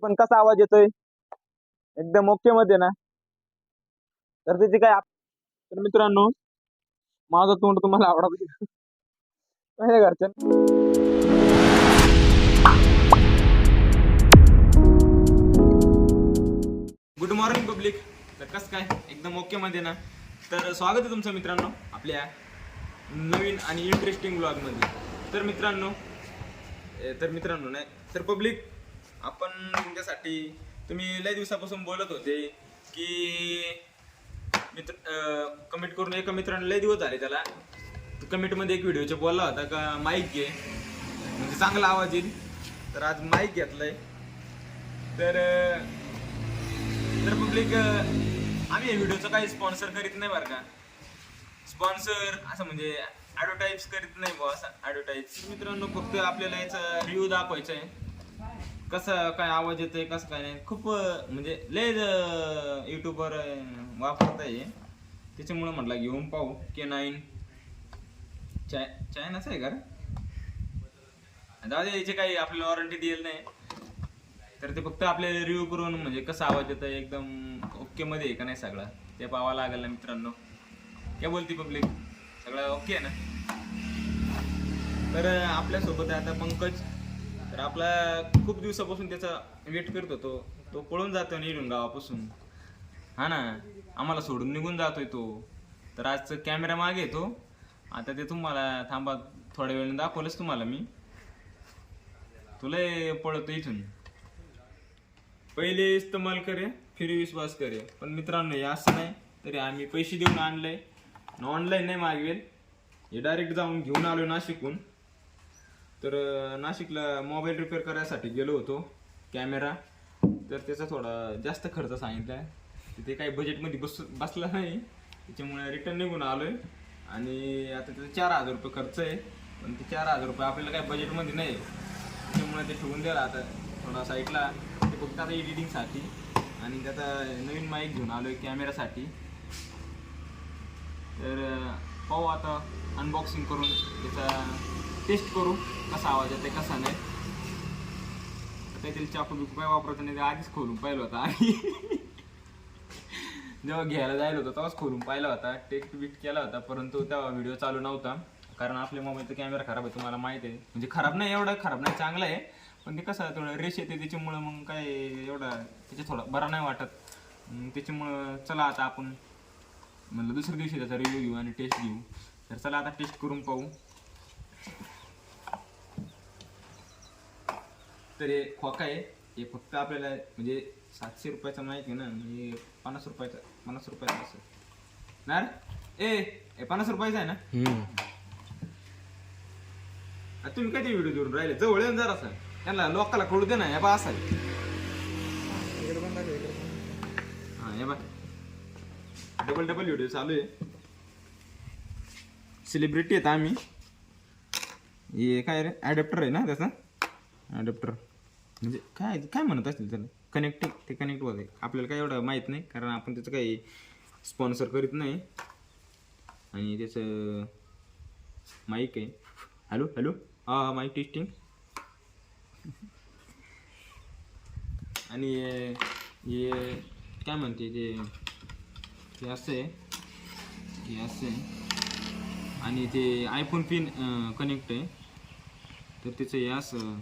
पण कसा आवाज येतोय एकदम ओके मध्ये ना. तर त्याची काय तर मित्रांनो माझं तोंड तुम्हाला आवडत माझ्या घरच्या गुड मॉर्निंग पब्लिक. तर कसं काय एकदम ओके मध्ये ना. तर स्वागत आहे तुमचं मित्रांनो आपल्या नवीन आणि इंटरेस्टिंग ब्लॉग मध्ये. तर मित्रांनो नाही तर पब्लिक आपण तुमच्यासाठी तुम्ही लय दिवसापासून बोलत होते की मित्र कमेंट करून एका मित्राने लय दिवस झाले त्याला कमेंटमध्ये एक व्हिडिओचे बोलला होता का माईक घे म्हणजे चांगला आवाज येईल. तर आज माईक घेतलाय. तर पब्लिक आम्ही या व्हिडिओचं काही स्पॉन्सर करीत नाही बरं का. स्पॉन्सर असं म्हणजे ॲडव्हर्टाईज करीत नाही बुवा असं ॲडव्हर्टाईज. मित्रांनो फक्त आपल्याला याचा रिव्ह्यू दाखवायचा आहे कसं काय आवाज येतोय कसं काय नाही. खूप म्हणजे लय यूट्यूबवर वापरताय त्याच्यामुळं म्हटलं घेऊन पाहू. K9 चायनाच आहे का दादा याची काही आपल्याला वॉरंटी दिली नाही. तर ते फक्त आपल्याला रिव्ह्यू करून म्हणजे कसा आवाज येतोय एकदम ओके मध्ये आहे का नाही सगळं ते पाहावं लागेल ना मित्रांनो. काय बोलती पब्लिक सगळं ओके आहे ना. तर आपल्यासोबत आहे आता पंकज. तर आपला खूप दिवसापासून त्याचा वेट करत होतो. तो पळून जातो निघून गावापासून हा ना. आम्हाला सोडून निघून जातोय तो. तर आज कॅमेरा मागे येतो आता ते तुम्हाला थांबा थोड्या वेळाने दाखवलंच तुम्हाला मी. तुला पळतो इथून. पहिले इस्तेमाल करे फिर विश्वास करे. पण मित्रांनो हे असं नाही तरी आम्ही पैसे देऊन आणलंय ऑनलाईन नाही मागवेल. हे डायरेक्ट जाऊन घेऊन आलो नाशिकहून. तर नाशिकला मोबाईल रिपेअर करायसाठी गेलो होतो कॅमेरा. तर त्याचा थोडा जास्त खर्च सांगितला आहे ते काही बजेटमध्ये बसला नाही त्याच्यामुळे रिटर्न निघून आलोय. आणि आता त्याचा 4,000 रुपये खर्च आहे. पण ते 4,000 रुपये आपल्याला काही बजेटमध्ये नाही त्याच्यामुळे ते ठेवून द्यायला आता थोडा साईडला. ते फक्त आता एडिटिंगसाठी आणि त्याचा नवीन माईक घेऊन आलोय कॅमेरासाठी. तर पाहू आता अनबॉक्सिंग करून त्याचा टेस्ट करू कसा आवाज येते कसा नाही. काहीतरी चाकू बिकू काय वापरायचं नाही ते आधीच खोलून पाहिलं होता आणि जेव्हा घ्यायला जायला होतं तेव्हाच खोलून पाहिला होता टेस्ट बिट केला होता. परंतु तेव्हा व्हिडिओ चालू नव्हता कारण आपल्या मोबाईलचा कॅमेरा खराब आहे तुम्हाला माहिती आहे. म्हणजे खराब नाही एवढा खराब नाही चांगला आहे पण ते कसं थोडं रेश येते त्याच्यामुळं मग काय एवढा त्याच्या थोडा बरा नाही वाटत. त्याच्यामुळं चला आता आपण म्हणलं दुसऱ्या दिवशी त्याचा रिव्ह्यू घेऊ आणि टेस्ट घेऊ. तर चला आता टेस्ट करून पाहू. तर हे खोका आहे हे फक्त आपल्याला म्हणजे 700 रुपयाचा माहिती आहे ना. म्हणजे 50 रुपयाचा असं ना ए 50 रुपयाचा आहे ना. तुम्ही कधी व्हिडिओ जोडून राहिले जवळ येऊन जरा असं त्यांना लोकांना कळू दे ना. हे बा असा हा हे बा डबल व्हिडिओ चालू आहे. सेलिब्रिटी आहेत आम्ही. हे काय रे ॲडॅप्टर आहे ना त्याचा ॲडॅप्टर म्हणजे काय काय म्हणत असतील त्याला कनेक्टिंग ते कनेक्ट होत आहे. आपल्याला काय एवढं माहीत नाही कारण आपण त्याचं काही स्पॉन्सर करीत नाही. आणि त्याचं माईक आहे. हॅलो हा माईक टेस्टिंग. आणि हे काय म्हणते ते असं आहे हे असं आहे आणि ते आयफोन पिन कनेक्ट आहे. तर त्याचं हे असं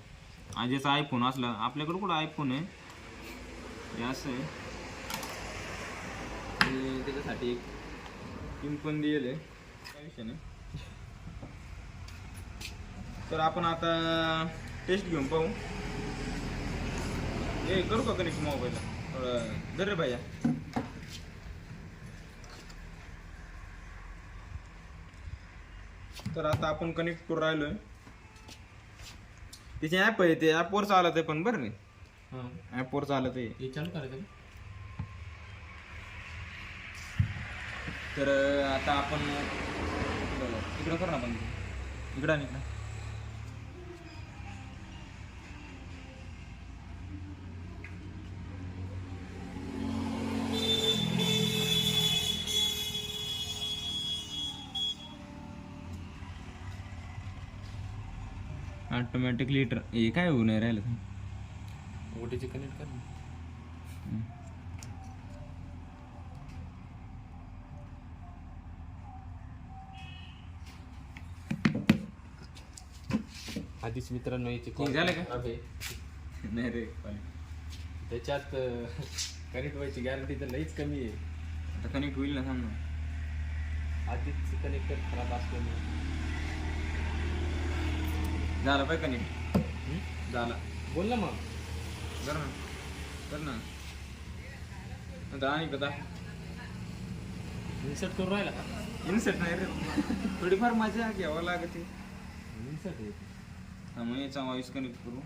आजीचा आयफोन असला आपल्याकडं कुठं आयफोन आहे हे असं आहे. आणि त्याच्यासाठी एक पिन पण दिलेलं आहे काय विषय नाही. तर आपण आता टेस्ट घेऊन पाहू. हे करू का कनेक्ट मोबाईलला थोडं दर रे भैया. तर आता आपण कनेक्ट करून राहिलोय. तिचे ॲप आहे ते ॲपवर चालत आहे पण बरं नाही ॲपवर चालत आहे. चालू करायचं. तर आता आपण इकडं करू ना आपण इकडं आणि इकडं. ऑटोमॅटिक लिटर हे काय होऊ नाही राहिलं. ओटीची कनेक्ट कर ना. आधीच मित्रांनो याची ठीक झालं का? खराब आहे. नाही रे त्याच्यात कनेक्ट व्हायची गॅरंटी तर लईच कमी आहे. आता कनेक्ट होईल ना, थांब ना. आधीच कनेक्टर खराब असल्यामुळे. झालं पाहिजे कनेक्ट. झाला. बोल ना मग. कर ना, कर ना. आता आणि कदा इन्सर्ट करून राहिला का? इन्सर्ट नाही रे, थोडीफार मजा घ्यावं लागते. इन्सर्ट आहे. हा मग याचा व्हॉइस कनेक्ट करू.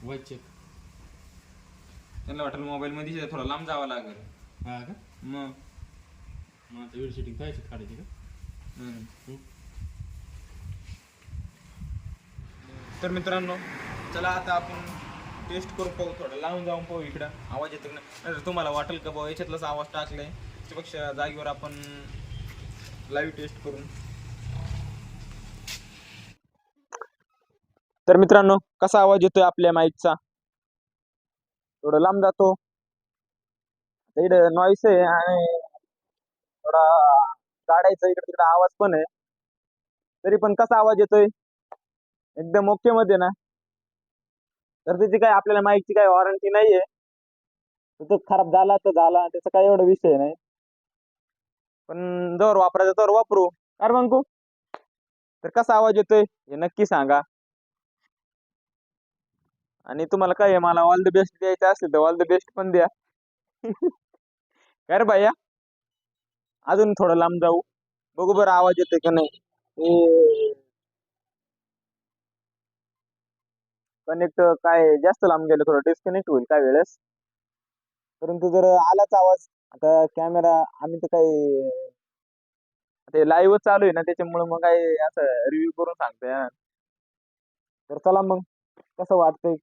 Voice check. त्यांना वाटेल मोबाईल मध्ये थोडा लांब जावं लागेल. हा का? मग आता व्हिडिओ शूटिंग काय काढायची का? तर मित्रांनो, चला आता आपण टेस्ट करून पाहू. थोडं लावून जाऊन पाहू इकडं आवाज येतो की नाही. तुम्हाला वाटेल का बाबा याच्यातलाच आवाज टाकलाय, त्याच्यापेक्षा जागेवर आपण लाईव्ह टेस्ट करून. तर मित्रांनो, कसा आवाज येतोय आपल्या माईकचा? थोडं लांब जातो. इकडे नॉईस आहे आणि थोडा गाड्याचा इकडे तिकडे आवाज पण आहे. तरी पण कसा आवाज येतोय? एकदम ओके मध्ये ना? तर त्याची काय आपल्याला माईकची काही वॉरंटी नाहीये. तो खराब झाला तर झाला, त्याचा काही एवढा विषय नाही. पण जर वापरायचं तर वापरू. अरे मंकू, तर कसा आवाज येतोय हे नक्की सांगा. आणि तुम्हाला काय आहे, मला ऑल द बेस्ट द्यायचं असेल तर ऑल द बेस्ट पण द्या. काय रे भैया, अजून थोडं लांब जाऊ, बघू बरं आवाज येतोय का नाही. कनेक्ट काय जास्त लांब गेलं थोडं डिस्कनेक्ट होईल काय वेळेस. परंतु जर आलाच आवाज, आता कॅमेरा आम्ही तर काही ते लाईव्ह चालू आहे ना, त्याच्यामुळे मग काय असं रिव्ह्यू करून सांगतोय. तर चला मग, कसं वाटतंय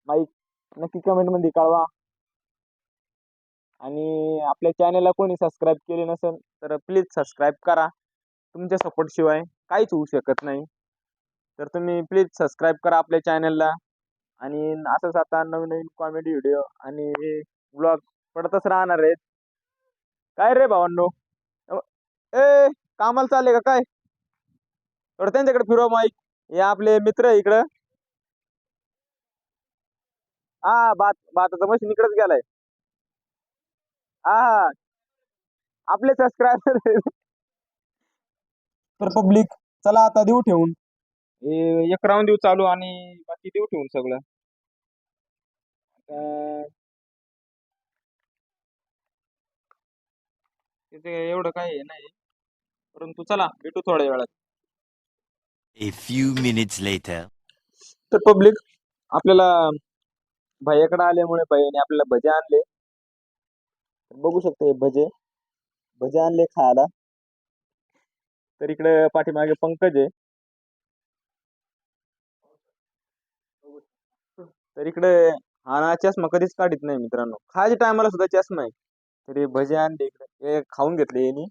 माईक नक्की कमेंट मध्ये कळवा. आणि आपल्या चॅनलला कोणी सबस्क्राईब केले नसेल तर प्लीज सबस्क्राईब करा. तुमच्या सपोर्ट शिवाय काहीच होऊ शकत नाही. तर तुम्ही प्लीज सबस्क्राईब करा आपल्या चॅनलला. आणि असंच आता नवीन नवीन कॉमेडी व्हिडिओ आणि ब्लॉग पडतच राहणार आहेत. काय रे भावांनो, ए कामाला चालले का काय? थोडं त्यांच्याकडे फिरव माईक. हे आपले मित्र आहे इकडं. हा, भाताचा मशीन इकडेच गेलाय. हा, आपले सबस्क्रायबर. तर पब्लिक, चला आता देऊ ठेवून. एक राऊंड देऊ चालू आणि बाकी देऊ ठेवून सगळं. तिथे एवढं काही नाही, परंतु चला भेटू थोड्या वेळात. A few minutes later. तर पब्लिक, आपल्याला भैयाकडे आल्यामुळे भैयाने आपल्याला भजे आणले. बघू शकतो, हे भजे भजे आणले खायला. तर इकडे पाठीमागे पंकज आहे. तर इकडे हा चष्मा कधीच काढत नाही मित्रांनो, खायच्या टायमाला सुद्धा चष्मा आहे. तरी भजे आणले इकडे, हे खाऊन घेतले यांनी.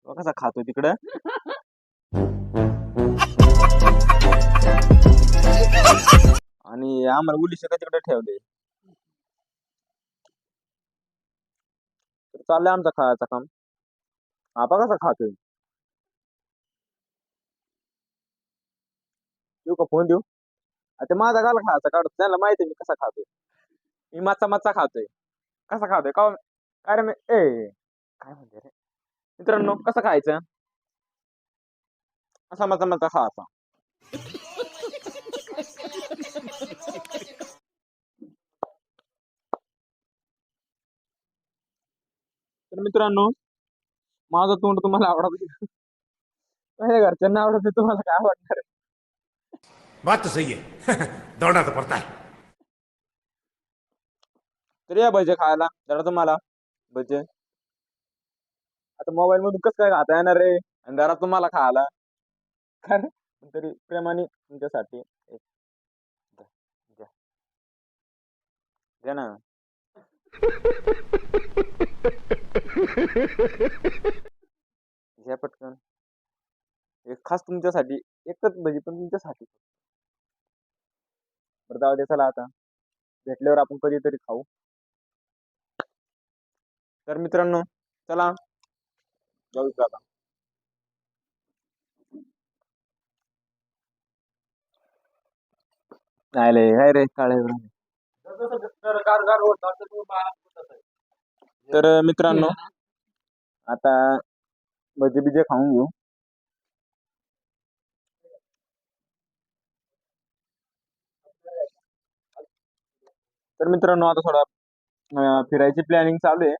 कसा खातो तिकडं. आणि आम्हाला उली सगळं तिकडे ठेवले. तर चाललंय आमचा खायचा काम. आपा कसा खातोय, देऊ का फोन देऊ? आता माझा गाला खायचा काढतो, त्यांना माहिती आहे मी कसा खातोय. मी माचा माचा खातोय. कसा खातोय का अरे मी काय म्हणते रे मित्रांनो, कसं खायचं? असा माचा माचा खायचा. तर मित्रांनो, माझं तोंड तुम्हाला आवडत, माझ्या घरच्यांना आवडत, तुम्हाला काय वाटणार आहे? बात तो सही है दौड़ना तो पड़ता है. तर या भजे खायला जरा तुम्हाला भजे. आता मोबाईल मधून कसं काय खाता येणार रे, आणि जरा तुम्हाला खायला काय तरी प्रेमाने तुमच्यासाठी एक घ्या, घ्या, घ्या ना. घ्या पटकन. हे खास तुमच्यासाठी, एकच भजी पण तुमच्यासाठी. बरं जाऊ दे, चला आता भेटल्यावर आपण कधीतरी खाऊ. तर मित्रांनो, चला जाऊ आता. नाही काय रे काळे. तर मित्रांनो, आता भजी बिजे खाऊन घेऊ. तर मित्रांनो, आता थोडा फिरायची प्लॅनिंग चालू आहे.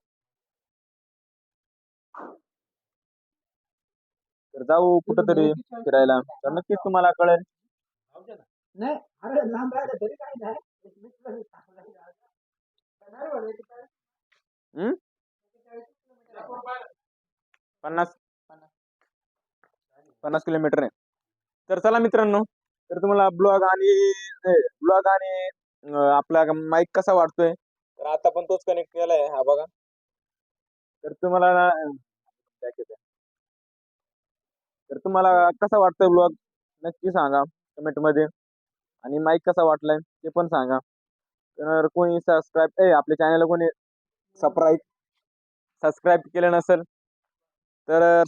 तर जाऊ कुठंतरी फिरायला, तर नक्कीच तुम्हाला कळेल. हम्म? 50 किलोमीटर आहे. तर चला मित्रांनो, तर तुम्हाला ब्लॉग आणि आपला माईक कसा वाटतोय, तर आता पण तोच कनेक्ट केलाय, हा बघा. तर तुम्हाला तर तुम्हाला कसा वाटतोय ब्लॉग नक्की सांगा कमेंट मध्ये. आणि माईक कसा वाटलाय ते पण सांगा. तर कोणी आपल्या चॅनलला कोणी सबस्क्राईब केलं नसेल तर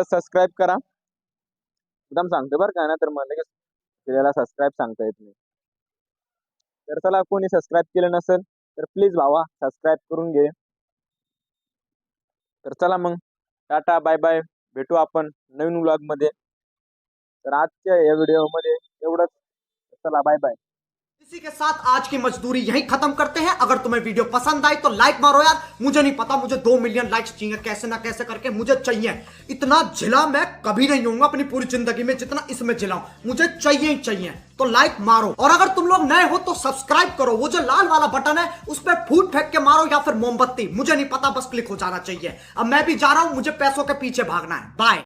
सबस्क्राईब करा. एकदम सांगतो बरं का, ना तर मला लगेच त्याला सबस्क्राईब सांगता येत नाही. तर चला, कोणी सबस्क्राईब केलं नसेल तर प्लीज भावा सबस्क्राईब करून घे. तर चला मग, टाटा बाय बाय, भेटू आपण नवीन व्लॉग मध्ये. तर आजच्या या व्हिडिओ मध्ये एवढंच. चला बाय बाय. इसी के साथ आज की मजदूरी यहीं खत्म करते हैं। अगर तुम्हें वीडियो पसंद आई तो लाइक मारो यार। मुझे नहीं पता, मुझे 2 मिलियन लाइक्स चाहिए, कैसे ना कैसे करके मुझे चाहिए। इतना झिला मैं कभी नहीं होऊंगा अपनी पूरी जिंदगी में जितना इसमें झिलाऊं, मुझे चाहिए ही चाहिए। तो लाइक मारो, और अगर तुम लोग नए हो तो सब्सक्राइब करो। वो जो लाल वाला बटन है उस पर फूट फेंक के मारो या फिर मोमबत्ती, मुझे नहीं पता, बस क्लिक हो जाना चाहिए। अब मैं भी जा रहा हूं, मुझे पैसों के पीछे भागना है। बाय।